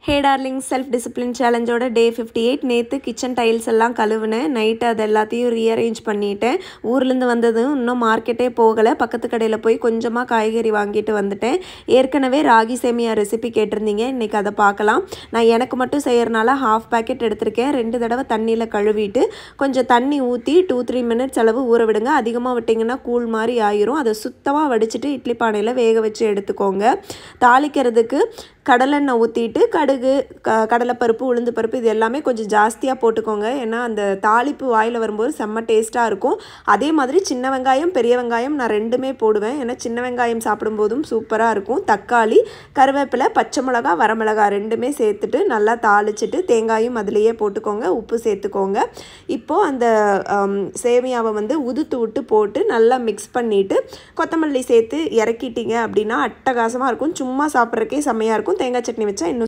ஹே darling self discipline சேலஞ்சோட டே 58 நேற்று kitchen tiles எல்லாம் கழுவுனேன். Night அது எல்லாத்தையும் ரீஅரேஞ்ச் பண்ணிட்டேன். ஊர்லேருந்து வந்ததும் இன்னும் மார்க்கெட்டே போகலை. பக்கத்து கடையில் போய் கொஞ்சமாக காய்கறி வாங்கிட்டு வந்துட்டேன். ஏற்கனவே ராகி சேமியா ரெசிபி கேட்டிருந்தீங்க. இன்றைக்கி அதை பார்க்கலாம். நான் எனக்கு மட்டும் செய்கிறனால ஹாஃப் பேக்கெட் எடுத்திருக்கேன். 2 தடவை தண்ணியில் கழுவிட்டு கொஞ்சம் தண்ணி ஊற்றி 2-3 மினிட்ஸ் அளவு ஊற விடுங்க. அதிகமாக விட்டிங்கன்னா கூழ் மாதிரி ஆயிரும். அதை சுத்தமாக வடிச்சிட்டு இட்லி பானையில் வேக வச்சு எடுத்துக்கோங்க. தாளிக்கிறதுக்கு கடலெண்ணெய் ஊற்றிட்டு கடுகு கடலைப்பருப்பு உளுந்து பருப்பு இது எல்லாமே கொஞ்சம் ஜாஸ்தியாக போட்டுக்கோங்க. ஏன்னா அந்த தாளிப்பு வாயில் வரும்போது செம்ம டேஸ்ட்டாக இருக்கும். அதே மாதிரி சின்ன வெங்காயம் பெரிய வெங்காயம் நான் 2மே போடுவேன். ஏன்னா சின்ன வெங்காயம் சாப்பிடும்போதும் சூப்பராக இருக்கும். தக்காளி கருவேப்பிலை பச்சை மிளகா வரமிளகா 2மே சேர்த்துட்டு நல்லா தாளிச்சிட்டு தேங்காயும் அதிலேயே போட்டுக்கோங்க. உப்பு சேர்த்துக்கோங்க. இப்போது அந்த சேமியாவை உதுத்து விட்டு போட்டு நல்லா மிக்ஸ் பண்ணிவிட்டு கொத்தமல்லி சேர்த்து இறக்கிட்டீங்க அப்படின்னா அட்டகாசமாக இருக்கும். சும்மா சாப்பிட்றக்கே செம்மையாக இருக்கும். தேங்காய் சட்னி வச்சா இன்னும்